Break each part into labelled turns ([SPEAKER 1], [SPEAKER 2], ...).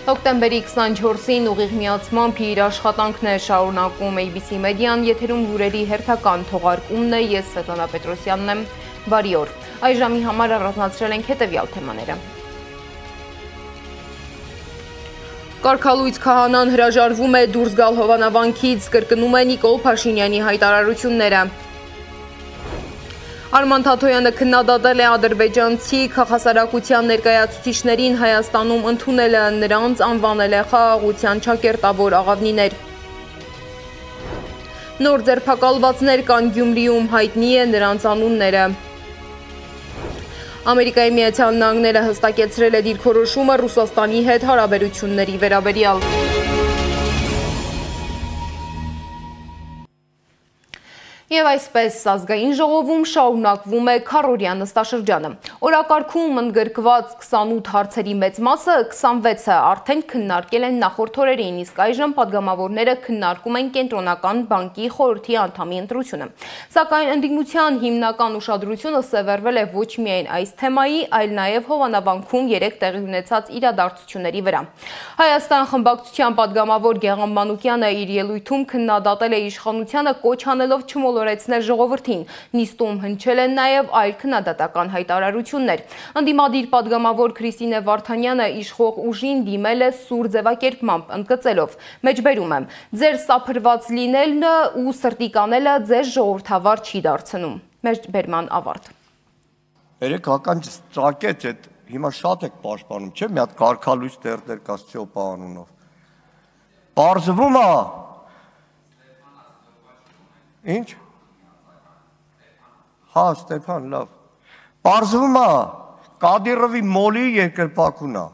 [SPEAKER 1] Հոկտեմբերի 24-ին ուղիղ միացմամբ իր աշխատանքն է շարունակում ABC մեդիան, եթերում լուրերի հերթական թողարկումն է, ես Սվետլանա Պետրոսյանն եմ, բարի օր, այս ժամի համար առանձնացրել ենք հետևյալ թեմաները։ Կարգալույծ Քահանան հրաժարվում է դուրս գալ Հովանավանքից, կրկնում է Նիկոլ Փաշինյանի հայտարարությունները։ Արման Թաթոյանը քննադատել է ադրբեջանցի քաղաքասարակության ներկայացուցիչներին Հայաստանում ընդունելը, նրանց անվանել է խաղաղության ճակերտավոր աղավնիներ։ Նոր ձերբակալվածներ կան Գյումրիում, հայտնի է նրանց անունները։ Ամերիկայի Միացյալ Նահանգները հստակեցրել է դիրքորոշումը Ռուսաստանի հետ հարաբերությունների վերաբերյալ։ Եվ այսպես ազգային ժողովում շարունակվում է քառօրյա նստաշրջանը։ Օրակարգում ընդգրկված 28 հարցերի մեծ մասը 26-ը արդեն քննարկել են նախորդ օրերին, իսկ այժմ падգամավորները քննարկում են Կենտրոնական բանկի խորհրդի անդամի ընտրությունը։ Սակայն ընդդիմության հիմնական ուշադրությունը սևեռվել է ոչ միայն այս թեմայի, այլ նաև Հովանավանքում երեկ տեղի ունեցած իրադարձությունների վրա։ Հայաստան խմբակցության падգամավոր Գեղամ Մանուկյանը իր ելույթում քննադատել է իշխանությանը կոչ անելով չմոլորեցնել ժողովրդին, նիստում հնչել են նաև այլ քննադատական հայտարարություններ։ Ընդդիմադիր падգամավոր Քրիստինե Վարդանյանը իշխող ուժին դիմել է սուր ձևակերպմամբ, ընդգծելով. «Մեջբերում եմ, ձեր սափրված լինելն ու սրտի կանելը ձեզ ժողովրդավար չի դարձնում»։ Մեջբերման ավարտ։
[SPEAKER 2] Երեք հական ծակեց այդ հիմա շատ եք պաշտպանում, չէ՞ մի հատ կարգալույծ տերտեր կա Ստեփա անունով։ Պարզվում է։ Ինչ։ Հա, Ստեփան, լավ։ Պարզվում է Կադիրովի մոլի երկրպագուն է։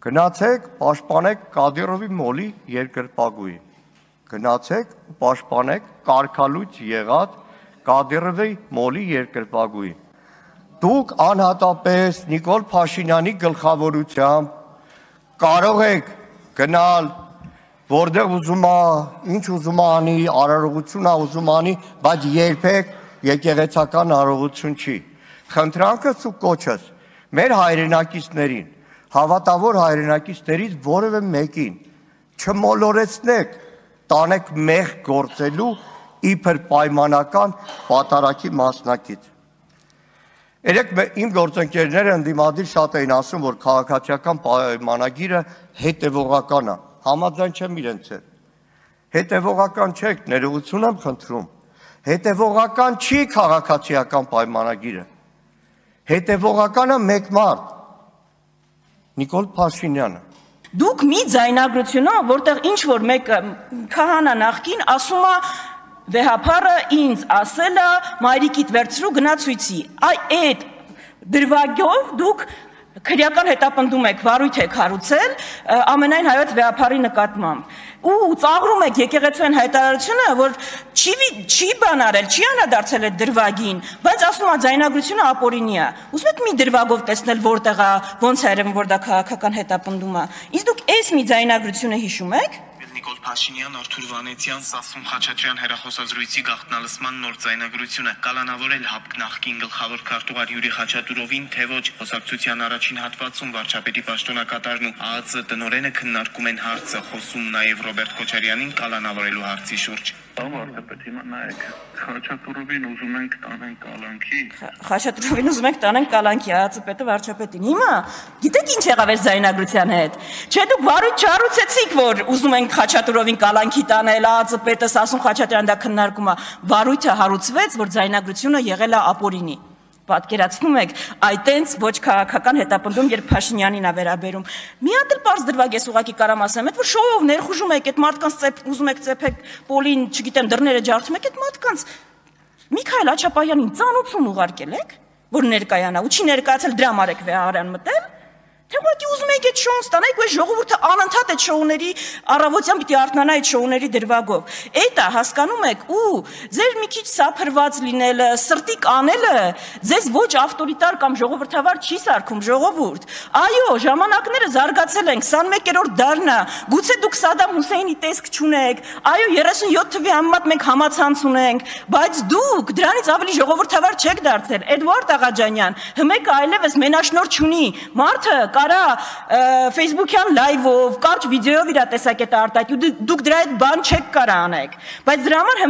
[SPEAKER 2] Գնացեք, պաշտպանեք Կադիրովի մոլի երկրպագուին։ Գնացեք, պաշտպանեք կարգալույծ եղած Կադիրովի մոլի երկրպագուին։ Դուք անհատապես Նիկոլ Փաշինյանի գլխավորությամբ կարող եք գնալ որտեղ ուզում է, ինչ ուզում է անի, արարողություն է ուզում անի, բայց երբեք եկեղեցական արարողություն չի։ Խնդրանքս ու կոչս մեր հայրենակիցներին, հավատավոր հայրենակիցներից որևէ մեկին չմոլորեցնեք, տանեք մեղ գործելու իբր պայմանական պատարագի մասնակից։ Երեք իմ գործընկերները ընդդիմադիր շատ էին ասում, որ քաղաքացիական պայմանագիրը հետևողական է։ Համաձայն չեմ իրենց հետ։ Հետևողական չեք, ներողություն եմ խնդրում։ Հետևողական չի քաղաքացիական պայմանագիրը։ Հետևողականը մեկ մարդ, Նիկոլ Փաշինյանը։
[SPEAKER 3] Դուք մի ձայնագրությունը, որտեղ ինչ որ մեկ քահանա նախկին ասում է վեհապարը ինձ ասել է մայրիկիդ վերցրու գնա ցույցի։ Այդ դրվագով դուք քրեական հետապնդում եք, վարույթ եք հարուցել ամենայն հայոց վեհապարի նկատմամբ։ Ու ծաղրում եք եկեղեցւոյն հայտարարությունը, որ չի բան արել, չի անդրադարձել այդ դրվագին, բայց ասում է ձայնագրությունը ապօրինի է։ Ուզում եք մի դրվագով տեսնել որտեղ է, ոնց է երևում, որ դա քաղաքական հետապնդում է։ Իսկ դուք այս մի ձայնագրությունը հիշում եք։
[SPEAKER 4] Նիկոլ Փաշինյան, Արթուր Վանեցյան, Սասուն Խաչատրյան հեռախոսազրույցի գաղտնալսման նոր ձայնագրությունը կալանավորել ՀԱՊԿ նախկին գլխավոր քարտուղար Յուրի Խաչատուրովին, թե ոչ խոսակցության առաջին հատվածում վարչապետի պաշտոնակատարն ու ԱԱԾ տնօրենը քննարկում են հարցը, խոսում նաև Ռոբերտ Քոչարյանին կալանավորելու հարցի շուրջ։
[SPEAKER 5] Վարչապետ, հիմա նայեք, Խաչատուրովին ուզում ենք տանեն կալանքի։
[SPEAKER 3] Խաչատուրովին ուզում ենք տանեն կալանքի, ԱԱԾ պետը վարչապետին։ Հիմա գիտեք ինչ եղավ այս ձայնագրության հետ։ Չէ՞ դուք վարույթ չառուցեցիք, որ ուզում ենք Խաչատուրովին կալանքի տանել, ԱԱԾ պետը Սասուն Խաչատրյան դա քննարկում է։ Վարույթը հարուցվեց, որ ձայնագրությունը եղել է ապօրինի։ Պատկերացնում եք, այտենց ոչ քաղաքական հետապնդում, երբ Փաշինյանին է վերաբերում։ Մի հատ էլ պարզ դրվագ ես ուղղակի կարամ ասեմ, այդ որ շոուով ներխուժում եք, այդ մարդկանց ուզում եք ծեփեք պոլին, չգիտեմ, դռները ջարդում եք, այդ մարդկանց Միքայել Աչապահյանին ծանոթություն ուղարկել եք, որ ներկայանա, ու չի ներկայացել դրա համար եք վեհարան մտել։ Թե ուղղակի ուզում եք այդ շոուն ստանալ, ու ժողովուրդը անընդհատ այդ շոուների առավոտյան պիտի արթնանա այդ շոուների դրվագով։ Էդ է, հասկանում եք, ու ձեր մի քիչ սափրված լինելը, սրտի կանելը ձեզ ոչ ավտորիտար կամ ժողովրդավար չի սարքում, ժողովուրդ։ Այո, ժամանակները զարգացել են, 21-րդ դարն է, գուցե դուք Սադամ Հուսեյնի տեսք չունեք, այո, 37 թվի համեմատ մենք համացանց ունենք, բայց դուք դրանից ավելի ժողովրդավար չեք դարձել։ Էդվարդ Աղաջանյան, հմեկը այլևս մենաշնորհ չունի, մարդը կարա Facebook-յան լայվով, կարճ վիդեոյով իր տեսակետը արտահայտի ու դուք դրա հետ բան չեք կարա անեք։ Բայց դրա համար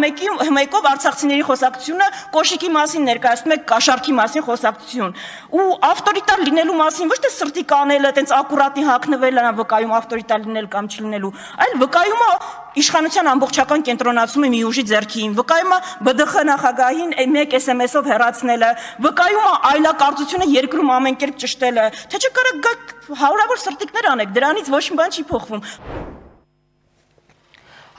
[SPEAKER 3] հմեկով արցախցիների խոսակցությունը կոշիկի մասին ներկայացնում է կաշառքի մասին խոսակցություն։ Ու ավտորիտար լինելու մասին ոչ թե սրտի կանելը, տենց ակուրատնի հագնվելը, վկայում ավտորիտար լինել կամ չլինելու, այլ վկայում է իշխանության ամբողջական կենտրոնացումը մի ուժի ձեռքին, վկայում է ԲԴԽ նախագահին մեկ SMS-ով հեռացնելը, վկայում է այլակարծությունը երկրում ամեն կերպ ճշտելը, թե չէ կարա գաք հարյուրավոր սրտիկներ անեք, դրանից ոչ մի բան չի փոխվում։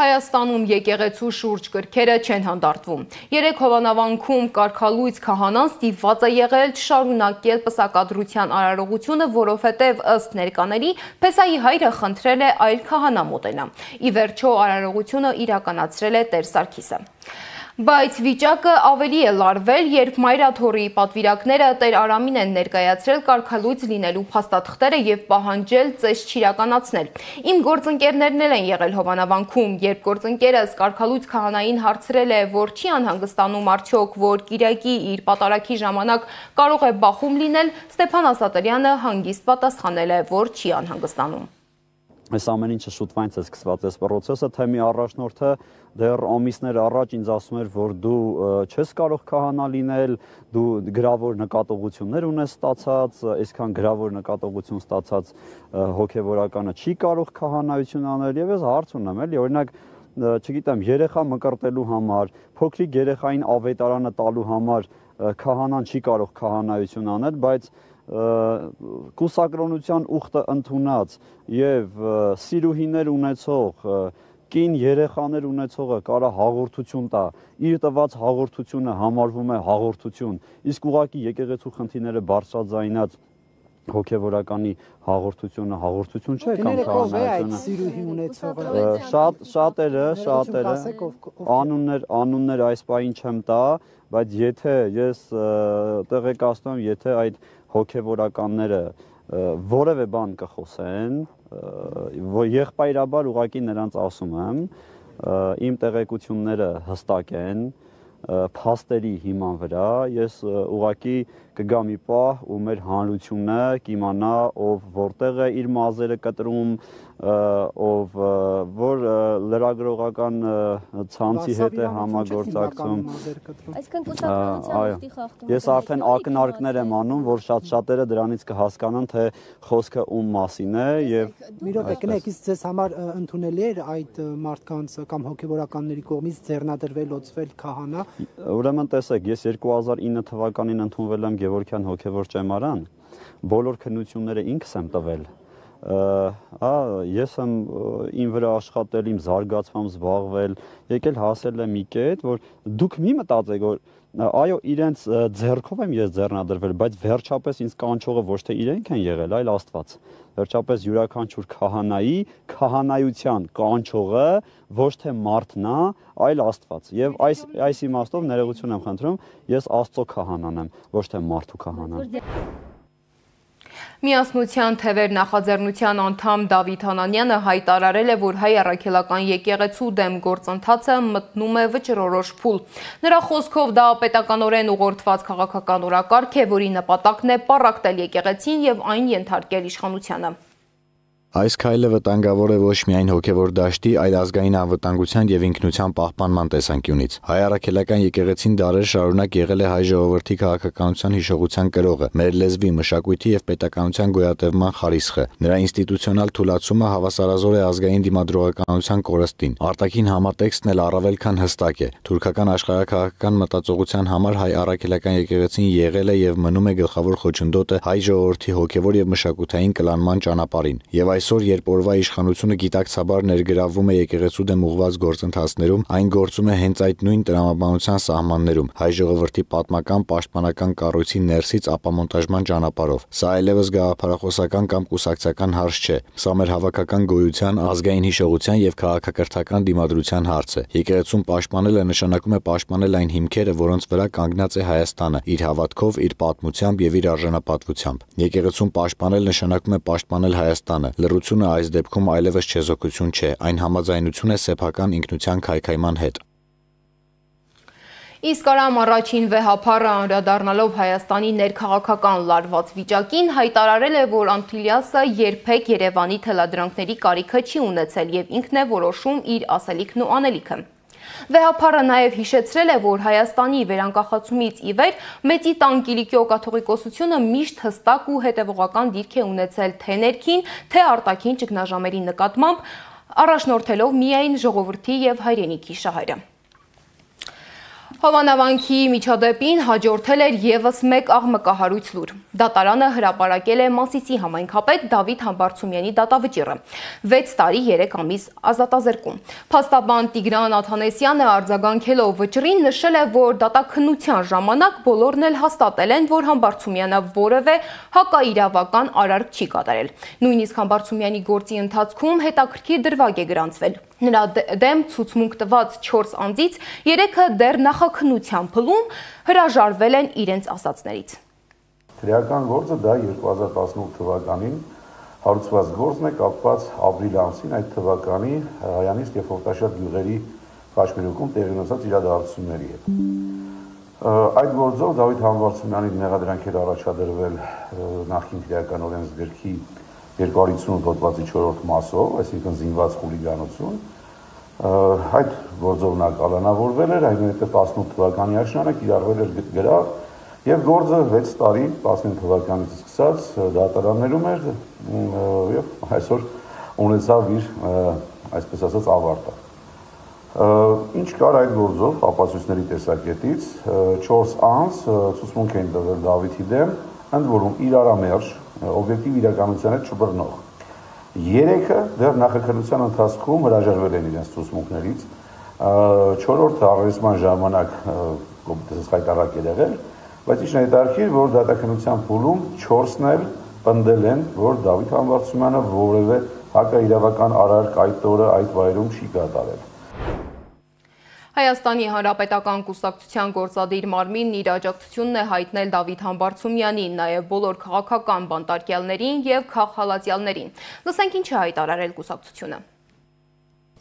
[SPEAKER 1] Հայաստանում եկեղեցու շուրջ կրքերը չեն հանդարտվում։ Երեք Հովանավանքում կարգալույց քահանան ստիպված է եղել չշարունակել պսակադրության արարողությունը, որովհետև ըստ ներկաների Փեսայի հայրը խնդրել է այլ քահանա մոտենա։ Ի վերջո արարողությունը իրականացրել է Տեր Սարգիսը։ Բայց վիճակը ավելի է լարվել, երբ Մայրաթորի պատվիրակները Տեր Արամին են ներկայացրել կարգալույց լինելու փաստաթղթերը եւ պահանջել ծես չիրականացնել։ Իմ գործընկերներն են եղել Հովանավանքում, երբ գործընկերս կարգալույց քահանային հարցրել է, որ չի անհանգստանում արդյոք, որ Կիրակի իր պատարագի ժամանակ կարող է բախում լինել, Ստեփան Ասատրյանը հանգիստ պատասխանել է, որ չի անհանգստանում։
[SPEAKER 6] Այս ամեն ինչը շուտվանից է սկսված այս process-ը, թե մի առաջնորդը դեռ ամիսներ առաջ ինձ ասում էր, որ դու չես կարող քահանա լինել, դու գրավոր նկատողություններ ունես ստացած, այսքան գրավոր նկատողություն ստացած հոգևորականը չի կարող քահանայություն անել, եւ ես հարց ունեմ, էլի, օրինակ, չգիտեմ, երեխա մկրտելու համար, փոքրիկ երեխային ավետարանը տալու համար քահանան չի կարող քահանայություն անել, բայց կուսակրոնության ուխտը ընդունած եւ սիրուհիներ ունեցող կին երեխաներ ունեցողը կարա հաղորդություն տա, իր տված հաղորդությունը համարվում է հաղորդություն, իսկ ուղղակի եկեղեցու խնդիրները բարձրաձայնած հոգևորականի հաղորդությունը հաղորդություն չէ կամ քահանայությունը։ Շատերը անուններ այս պահին չեմ տա, բայց եթե ես տեղեկացնում եմ, եթե այդ հոգևորականները որևէ բան կխոսեն, եղբայրաբար ուղղակի նրանց ասում եմ, իմ տեղեկությունները հստակ են, փաստերի հիման վրա, ես ուղղակի կգա մի պահ ու մեր հանրությունը կիմանա ով որտեղ է իր մազերը կտրում, ով որ լրագրողական ցանցի հետ է համագործակցում։ Ես արդեն ակնարկներ եմ անում, որ շատ-շատերը դրանից կհասկանան, թե խոսքը ում մասին է եւ
[SPEAKER 7] մի րոպե կնեք, իսկ ձեզ համար ընդունելի էր այդ մարդկանց կամ հոգեվորականների կողմից ձեռնադրվել լոծվել քահանա։
[SPEAKER 6] Ուրեմն տեսեք, ես 2009 թվականին ընդունվել եմ Գևորգյան հոգևոր ճեմարան, բոլոր քննությունները ինքս եմ տվել։ Ես եմ իմ վրա աշխատել, իմ զարգացմամբ զբաղվել, եկել հասել եմ մի կետ, որ դուք մի մտածեք, որ այո, իրենց ձեռքով եմ ես ձեռնադրվել, բայց վերջապես ինձ կանչողը ոչ թե իրենք են եղել, այլ Աստված։ Վերջապես յուրաքանչյուր քահանայի քահանայության կանչողը ոչ թե մարդն է, այլ Աստված։ Եվ այս իմաստով ներողություն եմ խնդրում, ես Աստծո քահանան եմ, ոչ թե մարդու քահանան։
[SPEAKER 1] Միասնության թևեր նախաձեռնության անդամ Դավիթ Հանանյանը հայտարարել է, որ հայ առաքելական եկեղեցու դեմ գործընթացը մտնում է վճռորոշ փուլ։ Նրա խոսքով դա պետականորեն ուղղորդված քաղաքական օրակարգ է, որի նպատակն է պառակտել եկեղեցին եւ այն ենթարկել իշխանությանը։
[SPEAKER 8] Այս քայլը վտանգավոր է ոչ միայն հոգևոր դաշտի, այլ ազգային անվտանգության եւ ինքնության պահպանման տեսանկյունից։ Հայ առաքելական եկեղեցին դարեր շարունակ եղել է հայ ժողովրդի քաղաքականության հիշողության կրողը, մեր լեզվի, մշակույթի եւ պետականության գոյատևման խարիսխը։ Նրա ինստիտուցիոնալ թուլացումը հավասարազոր է ազգային դիմադրողականության կորստին։ Արտաքին համատեքստն էլ առավել քան հստակ է։ Թուրքական աշխարհաքաղաքական մտածողության համար հայ առաքելական եկեղեցին եղել է եւ մնում է գլխավոր խոչընդոտը հայ ժողովրդի հոգևոր եւ մշակութային կլանման ճանապարհին։ Եվ այսօր, երբ օրվա իշխանությունը գիտակցաբար ներգրավվում է եկեղեցու դեմ ուղղված գործընթացներում, այն գործում է հենց այդ նույն տրամաբանության սահմաններում, հայ ժողովրդի պատմական պաշտպանական կառույցի ներսից ապամոնտաժման ճանապարհով։ Սա այլևս գաղափարախոսական կամ կուսակցական հարց չէ։ Սա մեր հավաքական գոյության, ազգային հիշողության եւ քաղաքակրթական դիմադրության հարց է։ Եկեղեցուն պաշտպանելը նշանակում է պաշտպանել այն հիմքերը, որոնց վրա կանգնած է Հայաստանը, իր հավատքով, իր պատմությամբ եւ իր արժանապատվությամբ։ Եկեղեցուն պաշտպանել նշանակում է պաշտպանել Հայաստանը։ Լռությունը այս դեպքում այլևս չեզոքություն չէ, այն համաձայնություն է սեփական ինքնության քայքայման հետ։
[SPEAKER 1] Իսկ Արամ առաջին վեհափառը անդրադառնալով Հայաստանի ներքաղաքական լարված վիճակին հայտարարել է, որ Անտիլիասը երբեք Երևանի թելադրանքների կարիքը չի ունեցել եւ ինքն է որոշում իր ասելիքն ու անելիքը։ Վեհափառը նաև հիշեցրել է, որ Հայաստանի վերանկախացումից ի վեր Մեծի տան Կիլիկիո կաթողիկոսությունը միշտ հստակ ու հետևողական դիրք է ունեցել թե ներքին, թե արտաքին ճգնաժամերի նկատմամբ, առաջնորդելով միայն ժողովրդի եւ հայրենիքի շահերը։ Հովանավանքի միջադեպին հաջորդել էր եւս մեկ աղմկահարույց լուր։ Դատարանը հրապարակել է Մասիսի համայնքապետ Դավիթ Համբարձումյանի դատավճիռը 6 տարի 3 ամիս ազատազրկում։ Փաստաբան Տիգրան Աթանեսյանը արձագանքելով վճռին նշել է, որ դատաքննության ժամանակ բոլորն էլ հաստատել են, որ Համբարձումյանը որևէ հակաիրավական արարք չի կատարել։ Նույնիսկ Համբարձումյանի գործի ընթացքում հետաքրքիր դրվագ է գրանցվել։ Նրա դեմ ցուցմունք տված 4 անձից 3-ը դեռ նախաքննության փլում հրաժարվել են իրենց ասացներից։
[SPEAKER 9] Քրեական գործը դա 2018 թվականին հարուցված գործն է կապված ապրիլ ամսին այդ թվականի Հայանիսկ եւ Հովտաշատ գյուղերի խաչմերուկում տեղի ունեցած իրադարձությունների հետ։ Այդ գործով Դավիթ Համբարձումյանի մեղադրանք էր առաջադրվել նախկին քրեական օրենսգրքի 258 հոդվածի 4-րդ մասով, այսինքն զինված խուլիգանություն, այդ գործով նա կալանավորվել էր, այնուհետև 18 թվականի աշնանը կիրառվել էր գրավ, եւ գործը 6 տարի 15 թվականից սկսած դատարաններում էր եւ այսօր ունեցավ իր, այսպես ասած, ավարտը։ Ինչ կար այդ գործով ապացույցների տեսակետից 4 անձ ցուցմունք էին տվել Դավիթի դեմ, ընդ որում իրարամերժ օբյեկտիվ իրականության հետ չբռնող։ 3-ը դեռ նախաքննության ընթացքում հրաժարվել են իրենց ցուցմունքներից, 4-րդը առերեսման ժամանակ կոմիտեից հայտարարակ է եղել, բայց ինչ հետաքրքիր, որ դատաքննության փուլում 4-ն էլ պնդել են, որ Դավիթ Համբարձումյանը որևէ հակաիրավական արարք այդ օրը այդ վայրում չի կատարել։
[SPEAKER 1] Հայաստանի Հանրապետական կուսակցության գործադիր մարմինն իր աջակցությունն է հայտնել Դավիթ Համբարձումյանին, նաև բոլոր քաղաքական բանտարկյալներին եւ քաղհալածյալներին։ Լսենք ինչ է հայտարարել կուսակցությունը։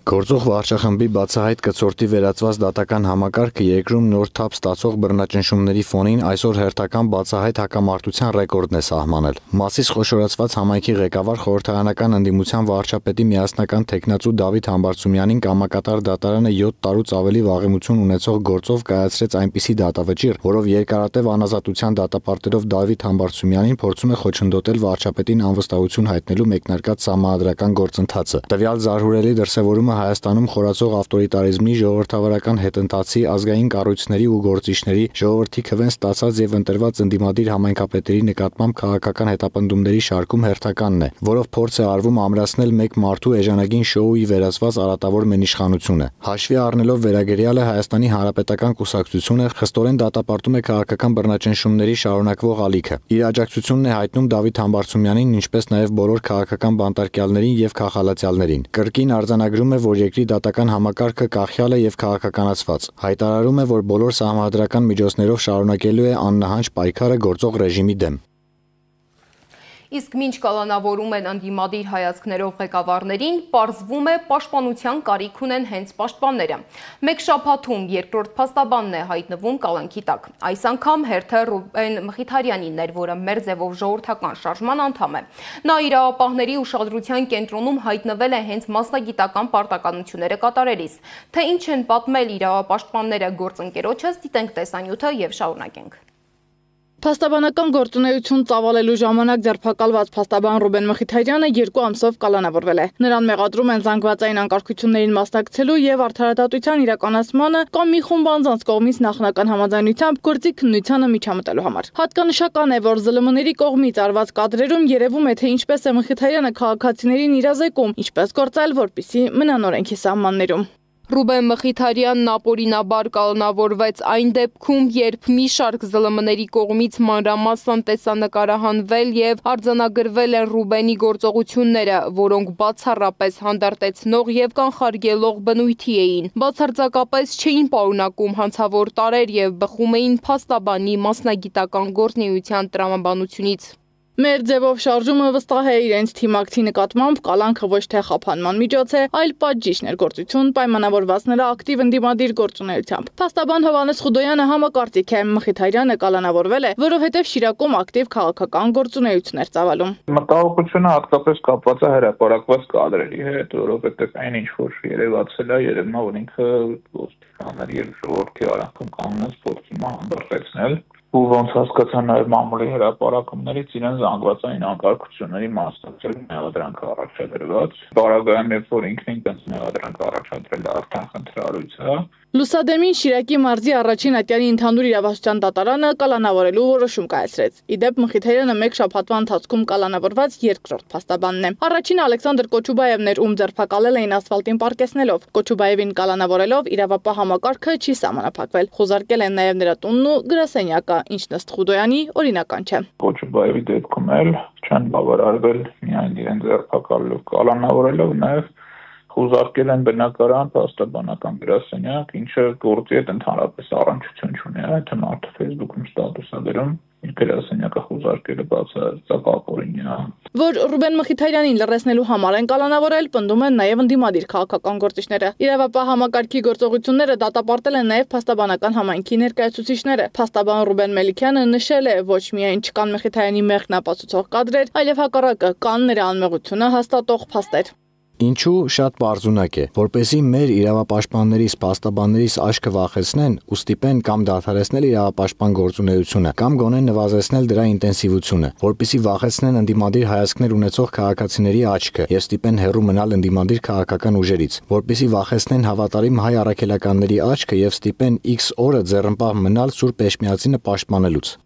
[SPEAKER 8] Գործող վարչախմբի բացահայտ կցորդի վերածված դատական համակարգը երկրում նոր թափ ստացող բռնաճնշումների ֆոնին այսօր հերթական բացահայտ հակամարտության ռեկորդն է սահմանել։ Մասիս խոշորացված համայնքի ղեկավար խորհրդարանական ընդդիմության վարչապետի միասնական թեկնածու Դավիթ Համբարձումյանին կամակատար դատարանը 7 տարուց ավելի վաղեմություն ունեցող գործով կայացրեց այնպիսի դատավճիռ, որով երկարատև անազատության դատապարտելով Դավիթ Համբարձումյանին փորձում է խոչընդոտել վարչապետին անվստահություն հայտնելու մեկնարկած սահմանադրական գործընթացը։ Տվյալ զարհուրելի դրսևորումը Հայաստանում խորացող ավտորիտարիզմի, ժողովրդավարական հետընթացի, ազգային կառույցների ու գործիչների, ժողովրդի քվեն ստացած եւ ընտրված ընդդիմադիր համայնքապետերի նկատմամբ քաղաքական հետապնդումների շարքում հերթականն է, որով փորձ է արվում ամրացնել մեկ մարդու էժանագին շոուի վերածված արատավոր մենիշխանությունը։ Հաշվի առնելով վերագերյալը Հայաստանի Հանրապետական կուսակցությունը խստորեն դատապարտում է քաղաքական բռնաճնշումների շարունակվող ալիքը։ Իր աջակցությունն է հայտնում Դավիթ Համբարձումյանին, ինչպես նաեւ բոլոր քաղաքական բանտարկյալներին եւ քաղհալածյալներին։ Կրկին արձանագրում է, որ երկրի դատական համակարգը կախյալ է եւ քաղաքականացված։ Հայտարարում է, որ բոլոր սահմանադրական միջոցներով շարունակելու է աննահանջ պայքարը գործող ռեժիմի դեմ։
[SPEAKER 1] Իսկ մինչ կալանավորում են ընդդիմադիր հայացքներով ղեկավարներին, պարզվում է պաշտպանության կարիք ունեն հենց պաշտպանները։ Մեկ շաբաթում երկրորդ փաստաբանն է հայտնվում կալանքի տակ։ Այս անգամ հերթը Ռուբեն Մխիթարյանին էր, որը մեր ձևով ժողովրդական շարժման անդամ է։ Նա իրավապահների ուշադրության կենտրոնում հայտնվել է հենց մասնագիտական պարտականությունները կատարելիս։ Թե ինչ են պատմել իրավապաշտպանները գործընկերոջս, դիտենք տեսանյութը եւ շարունակենք։
[SPEAKER 10] Փաստաբանական գործունեություն ծավալելու ժամանակ ձերբակալված փաստաբան Ռուբեն Մխիթարյանը 2 ամսով կալանավորվել է։ Նրան մեղադրում են զանգվածային անկարգություններին մասնակցելու եւ արդարադատության իրականացմանը կամ մի խումբ անձանց կողմից նախնական համաձայնությամբ գործի քննությանը միջամտելու համար։ Հատկանշական է, որ ԶԼՄ-ների կողմից արված կադրերում երևում է, թե ինչպես է Մխիթարյանը քաղաքացիներին իրազեկում, ինչպես գործել, որպեսզի մնան օրենքի սահմաններում։
[SPEAKER 1] Ռուբեն Մխիթարյանն ապօրինաբար կալանավորվեց այն դեպքում, երբ մի շարք ԶԼՄ-ների կողմից մանրամասն տեսանկարահանվել եւ արձանագրվել են Ռուբենի գործողությունները, որոնք բացառապես հանդարտեցնող եւ կանխարգելող բնույթի էին։ Բացարձակապես չէին պարունակում հանցավոր տարեր եւ բխում էին փաստաբանի մասնագիտական գործունեության տրամաբանությունից։
[SPEAKER 10] Մեր ձևով շարժումը վստահ է իրենց թիմակցի նկատմամբ կալանքը ոչ թե խափանման միջոց է, այլ պատժիչ ներգործություն պայմանավորված նրա ակտիվ ընդդիմադիր գործունեությամբ։ Փաստաբան Հովհաննես Խուդոյանը համակարծիք է, Մխիթարյանը կալանավորվել է, որովհետև Շիրակում ակտիվ քաղաքական գործունեություն էր ծավալում։
[SPEAKER 5] Մտահոգությունը հատկապես կապված է հրապարակված կադրերի հետ, որովհետև այն ինչ որ երևացել է, երևում է, որ ինքը ոստիկանների եւ ժողովրդի արանքում կանգնած փորձում է հանդարտեցնել։ Ու ոնց հասկացա նաև մամուլի հրապարակումներից իրեն զանգվածային անկարգությունների մասնակցել մեղադրանք առաջադրված։ Բարագայում երբ որ ինքն ինքնից մեղադրանք առաջադրել արդեն խնդրալույց է։
[SPEAKER 10] Լուսադեմին Շիրակի մարզի առաջին ատյանի ընդհանուր իրավասության դատարանը կալանավորելու որոշում կայացրեց։ Իդեպ Մխիթարյանը մեկ շաբաթվա ընթացքում կալանավորված երկրորդ փաստաբանն է։ Առաջինը Ալեքսանդր Կոչուբաևն էր, ում ձերբակալել էին ասֆալտին պարկեսնելով։ Կոչուբաևին կալանավորելով իրավապահ համակարգը չի սահմանափակվել։ Խոզարկել են նաև նրա տունն ու գրասենյակը, ինչն ըստ Խուդոյանի օրինական չէ։
[SPEAKER 5] Կոչուբաևի դեպքում էլ չեն բավարարվել միայն իրեն ձերբակալելով, կալանավորելով նաև խոզարկել են բնակարան, փաստաբանական գրասենյակ, ինչը գործի հետ ընդհանրապես առնչություն չունի, այդ մարդը Facebook-ում ստատուս է դրում, իր գրասենյակը խոզարկելը բացարձակապօրինյա։
[SPEAKER 10] Որ Ռուբեն Մխիթարյանին լռեցնելու համար են կալանավորել, պնդում են նաև ընդդիմադիր քաղաքական գործիչները։ Իրավապահ համակարգի գործողությունները դատապարտել են նաև փաստաբանական համայնքի ներկայացուցիչները։ Փաստաբան Ռուբեն Մելիքյանը նշել է, ոչ միայն չկան Մխիթարյանի մեղքն ապացուցող կադրեր, այլև հակառակը կան նրա անմեղությունը հաստատող փաստեր։
[SPEAKER 8] Ինչու շատ բարձունակ է, որպեսզի մեր իրավապաշտպաններից, փաստաբաններից աչքը վախեցնեն ու ստիպեն կամ դադարեցնել իրավապաշտպան գործունեությունը, կամ գոնե նվազեցնել դրա ինտենսիվությունը, որպեսզի վախեցնեն ընդդիմադիր հայացքներ ունեցող քաղաքացիների աչքը եւ ստիպեն հեռու մնալ ընդդիմադիր քաղաքական ուժերից, որպեսզի վախեցնեն հավատարիմ հայ առաքելականների աչքը եւ ստիպեն X օրը ձեռնպահ մնալ Սուրբ Էշմիածինը պաշտպանելուց։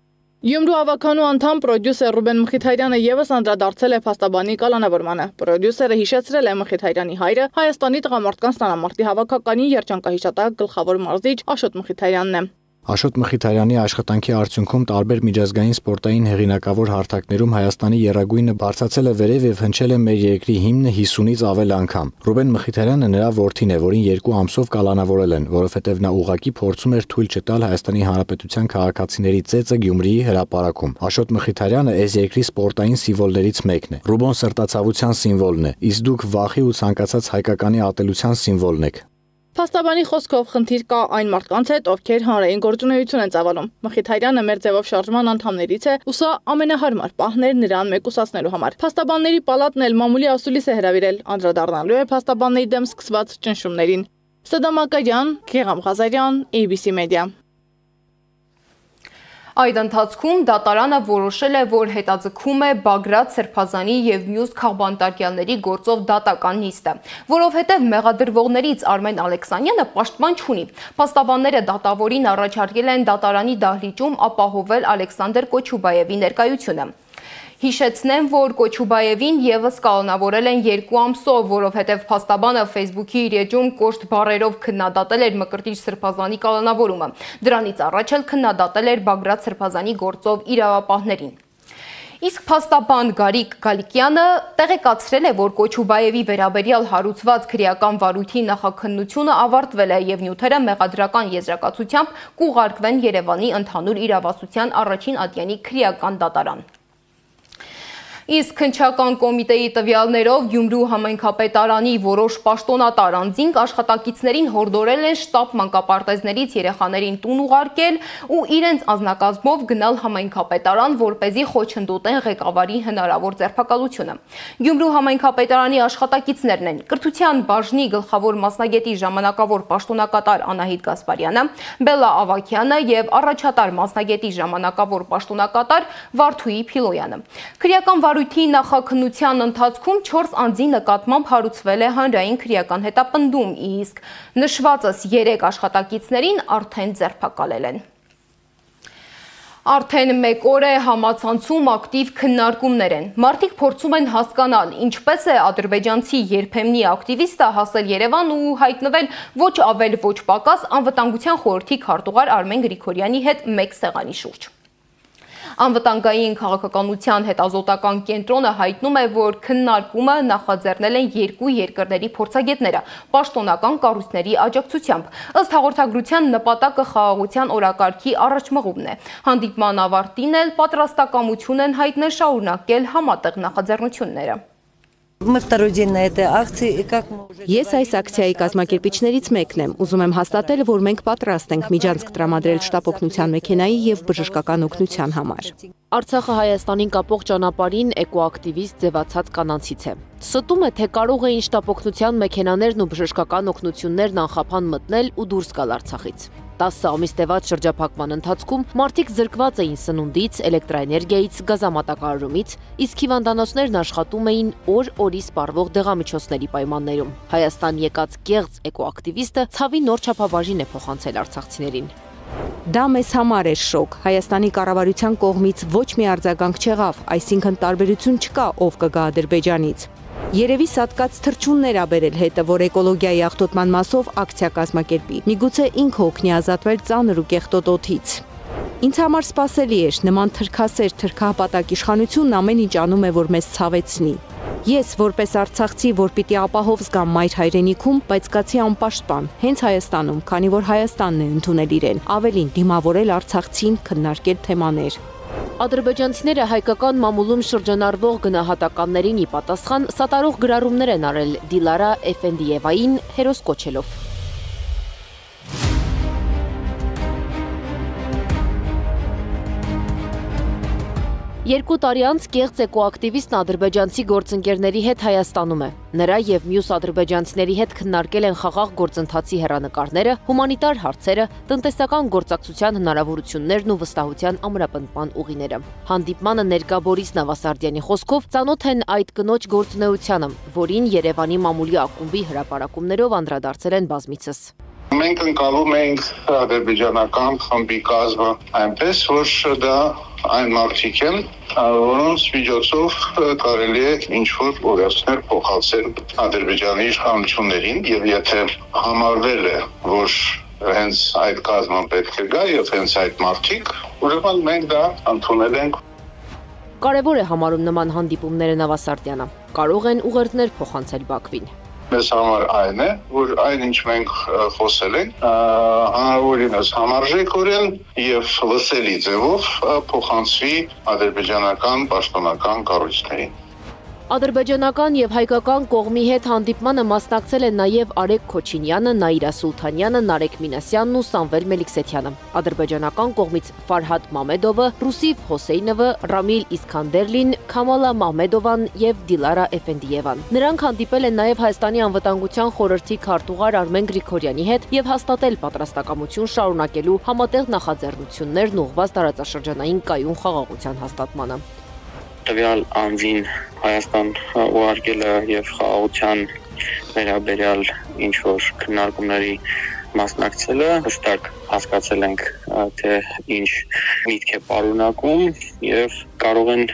[SPEAKER 10] Գյումրու ավականու անդամ պրոդյուսեր Ռուբեն Մխիթարյանը եւս անդրադարձել է փաստաբանի կալանավորմանը։ Պրոդյուսերը հիշեցրել է Մխիթարյանի հայրը Հայաստանի տղամարդկանց տղամարդի հավաքականի երջանկահիշատակ գլխավոր մարզիչ Աշոտ Մխիթարյանն է։
[SPEAKER 8] Աշոտ Մխիթարյանի աշխատանքի արդյունքում տարբեր միջազգային սպորտային հեղինակավոր հարթակներում Հայաստանի եռագույնը բարձրացել է վերև եւ հնչել է մեր երկրի հիմնը 50-ից ավել անգամ։ Ռուբեն Մխիթարյանը նրա որդին է, որին 2 ամսով կալանավորել են, որովհետեւ նա ուղղակի փորձում էր թույլ չտալ Հայաստանի Հանրապետության քաղաքացիների ծեծը Գյումրիի հրապարակում։ Աշոտ Մխիթարյանը այս երկրի սպորտային սիմվոլներից մեկն է։ Ռուբոն սրտացավության սիմվոլն է, իսկ դուք վախի ու ցանկացած հայկականի ատելության սիմվոլն եք։
[SPEAKER 10] Փաստաբանի խոսքով խնդիր կա այն մարդկանց հետ, ովքեր հանրային գործունեություն են ծավալում։ Մխիթարյանը մեր ձևով շարժման անդամներից է, ու սա ամենահարմար պահն էր նրան մեկուսացնելու համար։ Փաստաբանների պալատն էլ մամուլի ասուլիս է հրավիրել, անդրադառնալու է փաստաբանների դեմ սկսված ճնշումներին։ Սադամ Ակարյան, Գեգամ Ղազարյան, ABC Media։
[SPEAKER 1] Այդ ընթացքում դատարանը որոշել է, որ հետաձգում է Բագրատ Սրբազանի եւ մյուս քաղբանտարկյալների գործով դատական նիստը, որովհետեւ մեղադրվողներից Արմեն Ալեքսանյանը պաշտպան չունի։ Փաստաբանները դատավորին առաջարկել են դատարանի դահլիճում ապահովել Ալեքսանդր Կոչուբաևի ներկայությունը։ Հիշեցնեմ, որ Կոչուբաևին եւս կալանավորել են 2 ամսով, որովհետև փաստաբանը Facebook-ի իր էջում կոշտ բառերով քննադատել էր Մկրտիչ Սրբազանի կալանավորումը։ Դրանից առաջ էլ քննադատել էր Բագրատ Սրբազանի գործով իրավապահներին։ Իսկ փաստաբան Գարիկ Գալիկյանը տեղեկացրել է, որ Կոչուբաևի վերաբերյալ հարուցված քրեական վարույթի նախաքննությունը ավարտվել է եւ նյութերը մեղադրական եզրակացությամբ կուղարկվեն Երևանի ընդհանուր իրավասության առաջին ատյանի քրեական դատարան։ Իսկ քննչական կոմիտեի տվյալներով Գյումրու համայնքապետարանի որոշ պաշտոնատար անձինք աշխատակիցներին հորդորել են շտապ մանկապարտեզներից երեխաներին տուն ուղարկել ու իրենց անձնակազմով գնալ համայնքապետարան, որպեսզի խոչընդոտեն ղեկավարի հնարավոր ձերբակալությունը։ Գյումրու համայնքապետարանի աշխատակիցներն են կրթության բաժնի գլխավոր մասնագետի ժամանակավոր պաշտոնակատար Անահիտ Գասպարյանը, Բելլա Ավակյանը եւ առաջատար մասնագետի ժամանակավոր պաշտոնակատար Վարդուհի Փիլոյանը։ Քրեական վարույթի նախաքննության ընթացքում 4 անձի նկատմամբ հարուցվել է հանրային քրեական հետապնդում, իսկ նշվածս 3 աշխատակիցներին արդեն ձերբակալել են։ Արդեն 1 օր է համացանցում ակտիվ քննարկումներ են։ Մարդիկ փորձում են հասկանալ, ինչպես է ադրբեջանցի երբեմնի ակտիվիստը հասել Երևան ու հայտնվել ոչ ավել ոչ պակաս անվտանգության խորհրդի քարտուղար Արմեն Գրիգորյանի հետ մեկ սեղանի շուրջ։ Անվտանգային քաղաքականության հետազոտական կենտրոնը հայտնում է, որ քննարկումը նախաձեռնել են երկու երկրների փորձագետները պաշտոնական կառույցների աջակցությամբ։ Ըստ հաղորդագրության նպատակը խաղաղության օրակարգի առաջմղումն է։ Հանդիպման ավարտին էլ պատրաստակամություն են հայտնել շարունակել համատեղ նախաձեռնությունները։
[SPEAKER 11] Ես այս ակցիայի կազմակերպիչներից մեկն եմ, ուզում եմ հաստատել, որ մենք պատրաստ ենք միջանցք տրամադրել շտապ օգնության մեքենայի եւ բժշկական օգնության համար։
[SPEAKER 12] Արցախը Հայաստանին կապող ճանապարհին էկոակտիվիստ ձևացած կանանցից է։ Ստում է, թե կարող էին շտապ օգնության մեքենաներն ու բժշկական օգնություններն անխափան մտնել ու դուրս գալ Արցախից։ 10 ամիս տևած շրջափակման ընթացքում մարդիկ զրկված էին սնունդից, էլեկտրաէներգիայից, գազամատակարարումից, իսկ հիվանդանոցներն աշխատում էին օր-օրի սպառվող դեղամիջոցների պայմաններում։ Հայաստան եկած կեղծ էկոակտիվիստը ցավի նոր չափաբաժին է փոխանցել արցախցիներին։
[SPEAKER 11] Դա մեզ համար էր շոկ։ Հայաստանի կառավարության կողմից ոչ մի արձագանք չեղավ, այսինքն տարբերություն չկա, ով կգա Ադրբեջանից։ Երևի սատկած թռչուններ ա բերել հետը, որ էկոլոգիայի աղտոտման մասով ակցիա կազմակերպի։ Միգուցե ինքը օգնի ազատվել ծանր ու կեղտոտ օդից։ Ինձ համար սպասելի էր, նման թրքասեր, թրքահպատակ իշխանությունն ամեն ինչ անում է, որ մեզ ցավեցնի։ Ես, որպես արցախցի, որ պիտի ապահով զգամ մայր հայրենիքում, բայց կացի անպաշտպան, հենց Հայաստանում, քանի որ Հայաստանն է ընդունել իրեն, ավելին դիմավորել արցախցին, քննարկել թեմաներ։
[SPEAKER 12] Ադրբեջանցիները հայկական մամուլում շրջանառվող գնահատականներին ի պատասխան սատարող գրառումներ են արել Դիլարա Էֆենդիևային հերոս կոչելով։ Երկու տարի անց կեղծ էկոակտիվիստն ադրբեջանցի գործընկերների հետ Հայաստանում է։ Նրա եւ մյուս ադրբեջանցիների հետ քննարկել են խաղաղ գործընթացի հեռանկարները, հումանիտար հարցերը, տնտեսական գործակցության հնարավորություններն ու վստահության ամրապնդման ուղիները։ Հանդիպմանը ներկա Բորիս Նավասարդյանի խոսքով ծանոթ են այդ կնոջ գործունեությանը, որին Երևանի մամուլի ակումբի հրապարակումներով անդրադարձել են բազմիցս։
[SPEAKER 13] Մենք ընկալում ենք ադրբեջանական խմբի կազմը այնպես, որ դա այն մարդիկ են, որոնց միջոցով կարելի է ինչ-որ օրենքներ փոխանցել Ադրբեջանի իշխանություններին, եւ եթե համարվել է, որ հենց այդ կազմը պետք է գա եւ հենց այդ մարդիկ, ուրեմն մենք դա ընդունել ենք։
[SPEAKER 12] Կարևոր է համարում նման հանդիպումները Նավասարդյանը։ Կարող են ուղերձներ փոխանցել Բաքվին։
[SPEAKER 13] Մեզ համար այն է, որ այն ինչ մենք խոսել ենք, հնարավորինս համարժեքորեն եւ լսելի ձևով փոխանցվի ադրբեջանական պաշտոնական կառույցներին։
[SPEAKER 12] Ադրբեջանական եւ հայկական կողմի հետ հանդիպմանը մասնակցել են նաեւ Արեգ Քոչինյանը, Նաիրա Սուլթանյանը, Նարեկ Մինասյանն ու Սամվել Մելիքսեթյանը։ Ադրբեջանական կողմից Ֆարհադ Մամեդովը, Ռուսիվ Հոսեյնովը, Ռամիլ Իսքանդերլին, Քամալա Մահմեդովան եւ Դիլարա Էֆենդիևան։ Նրանք հանդիպել են նաեւ Հայաստանի անվտանգության խորհրդի քարտուղար Արմեն Գրիգորյանի հետ եւ հաստատել պատրաստակամություն շարունակելու համատեղ նախաձեռնություններն ուղղված տարածաշրջանային կայուն խաղաղության հաստատմանը։
[SPEAKER 14] Տվյալ անձին Հայաստան ուղարկելը եւ խաղաղության վերաբերյալ ինչ-որ քննարկումների մասնակցելը հստակ հասկացել ենք, թե ինչ միտք է պարունակում եւ կարող են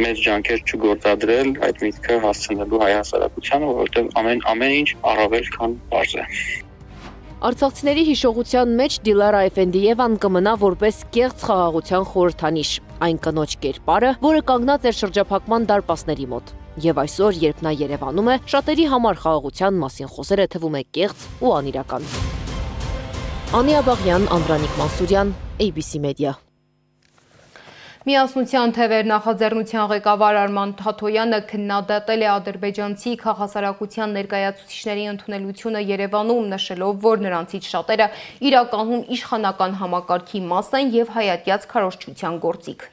[SPEAKER 14] մեծ ջանքեր չգործադրել այդ միտքը հասցնելու հայ հասարակությանը, որովհետեւ ամեն ինչ առավել քան պարզ է։
[SPEAKER 12] Արցախցիների հիշողության մեջ Դիլարա Էֆենդիևան կմնա որպես կեղծ խաղաղության խորհրդանիշ, այն կնոջ կերպարը, որը կանգնած էր շրջափակման դարպասների մոտ։ Եվ այսօր, երբ նա Երևանում է, շատերի համար խաղաղության մասին խոսելը թվում է կեղծ ու անիրական։ Անի Աբաղյան, Անդրանիկ Մանսուրյան, ABC Media։
[SPEAKER 1] Միասնության թևեր նախաձեռնության ղեկավար Արման Թաթոյանը քննադատել է ադրբեջանցի քաղաքասարակության ներկայացուցիչների ընդունելությունը Երևանում, նշելով, որ նրանցից շատերը իրականում իշխանական համակարգի մաս են եւ հայատյաց քարոզչության գործիք։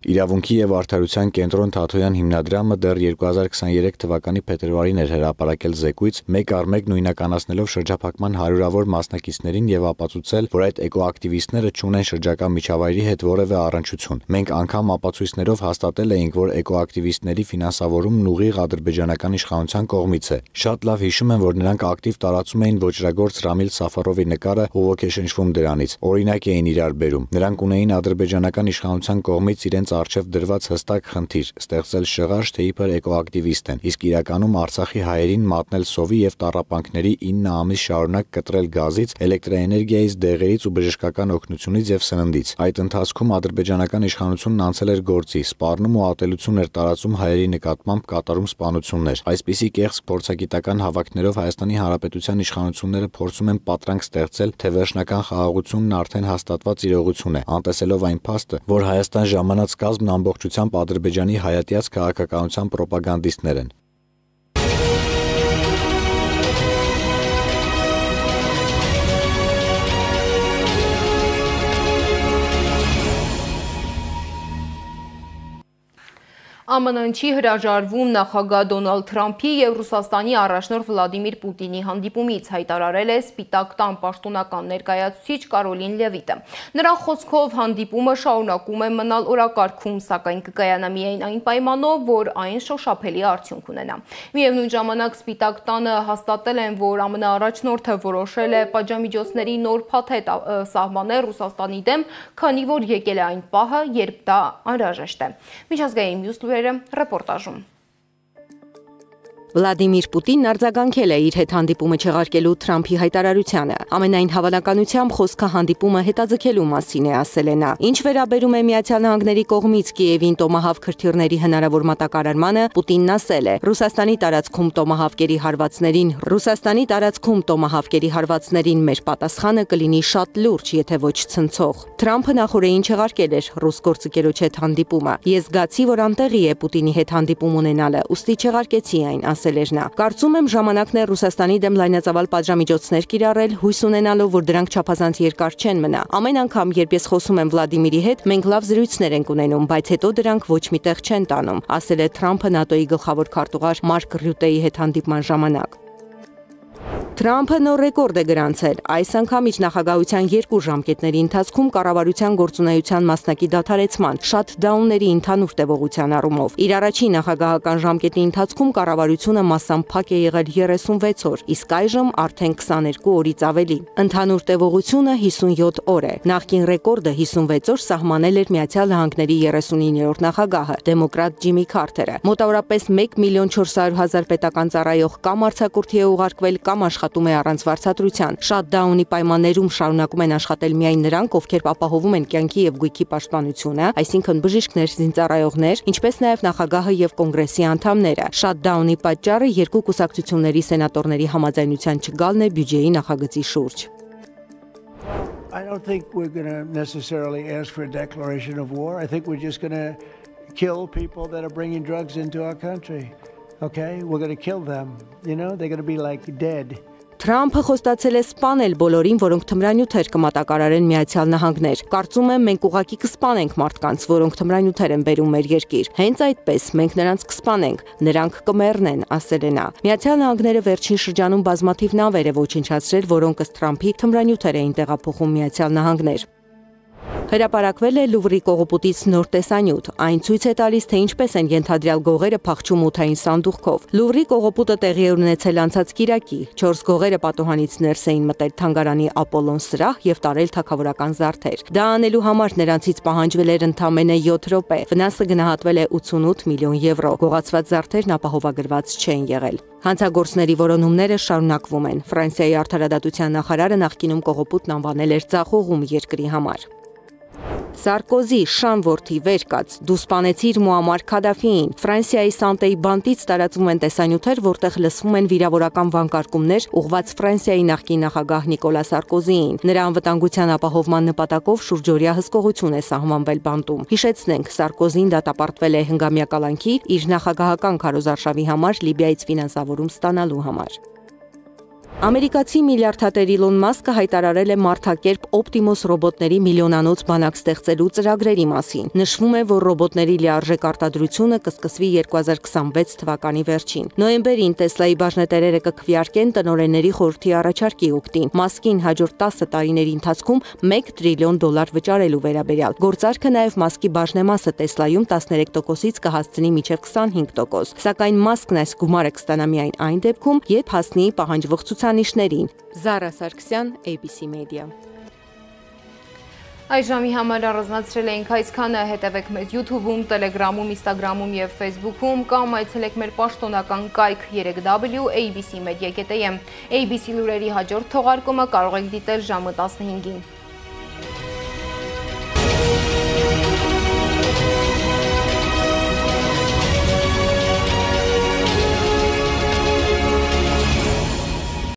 [SPEAKER 8] Իրավունքի եւ արդարության կենտրոն Թաթոյան հիմնադրամը դեռ 2023 թվականի փետրվարին էր հրապարակել զեկույց, մեկ առ մեկ նույնականացնելով շրջափակման հարյուրավոր մասնակիցներին եւ ապացուցել, որ այդ էկոակտիվիստները չունեն շրջակա միջավայրի հետ որևէ առնչություն։ Մենք անգամ ապացույցներով հաստատել էինք, որ էկոակտիվիստների ֆինանսավորումն ուղիղ ադրբեջանական իշխանության կողմից է։ Շատ լավ հիշում եմ, որ նրանք ակտիվ տարածում էին ոճրագործ Ռամիլ Սաֆարովի նկարը ու ոգեշնչվում դրանից։ Օրինակ էին իրար բերում։ Նրանք ունեին ադրբեջանական իշխանության կողմից իրենց իրենց առջև դրված հստակ խնդիր՝ ստեղծել շղարշ, թե իբր էկոակտիվիստ են, իսկ իրականում Արցախի հայերին մատնել սովի եւ տառապանքների 9 ամիս շարունակ կտրել գազից, էլեկտրաէներգիայից, դեղերից ու բժշկական օգնությունից եւ սննդից։ Այդ ընթացքում ադրբեջանական իշխանությունն անցել էր գործի, սպառնում ու ատելություն էր տարածում հայերի նկատմամբ, կատարում սպանություններ։ Այսպիսի կեղծ փորձագիտական հավաքներով Հայաստանի Հանրապետության իշխանությունները փորձում են պատրանք ստեղծել, թե վերջնական խաղաղությունն արդեն հաստատված իրողություն է, անտեսելով այն փաստը, որ Հայաստան ժամանած կազմն ամբողջությամբ Ադրբեջանի հայատյաց քաղաքականության պրոպագանդիստներ են։
[SPEAKER 1] ԱՄՆ-ն չի հրաժարվում նախագահ Դոնալդ Թրամփի եւ Ռուսաստանի առաջնորդ Վլադիմիր Պուտինի հանդիպումից, հայտարարել է Սպիտակ տան պաշտոնական ներկայացուցիչ Կարոլին Լևիտը։ Նրա խոսքով հանդիպումը շարունակում է մնալ օրակարգում, սակայն կկայանա միայն այն պայմանով, որ այն շոշափելի արդյունք ունենա։ Միևնույն ժամանակ Սպիտակ տանը հաստատել են, որ ԱՄՆ առաջնորդը որոշել է պատժամիջոցների նոր փաթեթ սահմանել Ռուսաստանի դեմ, քանի որ եկել է այն պահը, երբ դա անհրաժեշտ է։ Միջազգային մյուս Ռեպորտաժում։
[SPEAKER 11] Վլադիմիր Պուտինն արձագանքել է իր հետ հանդիպումը չեղարկելու Թրամփի հայտարարությանը։ Ամենայն հավանականությամբ խոսքը հանդիպումը հետաձգելու մասին է, ասել է նա։ Ինչ վերաբերում է Միացյալ Նահանգների կողմից Կիևին տոմահավ քրթիռների հնարավոր մատակարարմանը, Պուտինն ասել է. Ռուսաստանի տարածքում հարվածներին մեր պատասխանը կլինի շատ լուրջ, եթե ոչ ցնցող։ Թրամփը նախորդին չեղարկել էր ռուս գործընկերոջ հետ հանդիպումը։ Ես զգացի, որ անտեղի է Պուտինի հետ հանդիպում ունենալը, ուստի չեղարկեցի այն, ասել էր նա։ Կարծում եմ ժամանակն է Ռուսաստանի դեմ լայնածավալ պատժամիջոցներ կիրառել, հույս ունենալով, որ դրանք չափազանց երկար չեն մնա։ Ամեն անգամ, երբ ես խոսում եմ Վլադիմիրի հետ, մենք լավ զրույցներ ենք ունենում, բայց հետո դրանք ոչ մի տեղ չեն տանում, ասել է Թրամփը ՆԱՏՕ-ի գլխավոր քարտուղար Մարկ Ռյուտեի հետ հանդիպման ժամանակ։ Թրամփը նոր ռեկորդ է գրանցել։ Այս անգամ միջնախագահության 2 ժամկետների ընթացքում կառավարության գործունեության մասնակի դադարեցման, շաթդաունների ընդհանուր տևողության առումով։ Իր առաջին նախագահական ժամկետի ընթացքում կառավարությունը մասամբ փակ է եղել 36 օր, իսկ այժմ արդեն 22 օրից ավելի։ Ընդհանուր տևողությունը 57 օր է։ Նախկին ռեկորդը 56 օր սահմանել էր Միացյալ Նահանգների 39-րդ նախագահը, դեմոկրատ Ջիմի Քարթերը։ Մոտավորապես 1.400.000 պետական ծառայող կամ արձակուրդի է ուղարկվել, կամ աշխատում է առանց վարձատրության։ Շաթդաունի պայմաններում շարունակում են աշխատել միայն նրանք, ովքեր ապահովում են կյանքի եւ գույքի պաշտպանությունը, այսինքն բժիշկներ, զինծառայողներ, ինչպես նաեւ նախագահը եւ կոնգրեսի անդամները։ Շաթդաունի պատճառը 2 կուսակցությունների սենատորների համաձայնության չգալն է բյուջեի նախագծի շուրջ։
[SPEAKER 15] I don't think we're going to necessarily ask for a declaration of war. I think we're just going to kill people that are bringing drugs into our country. Okay, we're going to kill them. You know, they're going to be like dead.
[SPEAKER 11] Թրամփը խոստացել է սպանել բոլորին, որոնք թմրանյութեր կմատակարարեն Միացյալ Նահանգներ։ Կարծում եմ մենք ուղղակի կսպանենք մարդկանց, որոնք թմրանյութեր են բերում մեր երկիր։ Հենց այդպես մենք նրանց կսպանենք, նրանք կմեռնեն, ասել է նա։ Միացյալ Նահանգները վերջին շրջանում բազմաթիվ նավեր է ոչնչացրել, որոնք ըստ Թրամփի թմրանյութեր էին տեղափոխում Միացյալ Նահանգներ։ Հրապարակվել է Լուվրի կողոպուտից նոր տեսանյութ։ Այն ցույց է տալիս, թե ինչպես են ենթադրյալ գողերը փախչում օդային սանդուղքով։ Լուվրի կողոպուտը տեղի է ունեցել անցած կիրակի։ 4 գողերը պատուհանից ներս էին մտել թանգարանի Ապոլոն սրահ եւ տարել թագավորական զարդեր։ Դա անելու համար նրանցից պահանջվել էր ընդամենը 7 րոպե։ Վնասը գնահատվել է 88 միլիոն եվրո։ Գողացված զարդերն ապահովագրված չեն եղել։ Հանցագործների որոնումները շարունակվում են։ Ֆրանսիայի արդարադատության նախարարը նախկինում կողոպուտն անվանել էր ծախողում երկրի համար։ Սարկոզի շան որդի վեր կաց, դու սպանեցիր Մուամար Քադաֆիին։ Ֆրանսիայի Սանտեի բանտից տարածվում են տեսանյութեր, որտեղ լսվում են վիրավորական վանկարկումներ ուղղված Ֆրանսիայի նախկին նախագահ Նիկոլա Սարկոզիին։ Նրա անվտանգության ապահովման նպատակով շուրջօրյա հսկողություն է սահմանվել բանտում։ Հիշեցնենք, Սարկոզին դատապարտվել է հնգամյա կալանքի իր նախագահական քարոզարշավի համար Լիբիայից ֆինանսավորում ստանալու համար։ Ամերիկացի միլիարդատեր Իլոն Մասկը հայտարարել է մարդակերպ Optimus ռոբոտների միլիոնանոց բանակ ստեղծելու ծրագրերի մասին։ Նշվում է, որ ռոբոտների լիարժեք արտադրությունը կսկսվի 2026 թվականի վերջին։ Նոյեմբերին Տեսլայի բաժնետերերը կքվեարկեն տնօրենների խորհրդի առաջարկի օգտին։ Մասկին հաջորդ 10 տարիների ընթացքում $1 տրիլիոն վճարելու վերաբերյալ։ Գործարքը նաև Մասկի բաժնեմասը Տեսլայում 13%-ից կհասցնի մինչև 25%։ Սակայն Մասկն այս գումարը կստանա միայն այն դեպքում, երբ հասնի պահանջվող ցուցանիշներին։ Զարա Սարգսյան, ABC Media։
[SPEAKER 1] Այս ժամի համար առանձնացրել էինք այսքանը, հետևեք մեզ YouTube-ում, Telegram-ում, Instagram-ում եւ Facebook-ում կամ այցելեք մեր պաշտոնական կայք 3w.abc.media.am։ ABC լուրերի հաջորդ թողարկումը կարող եք դիտել ժամը 15-ին։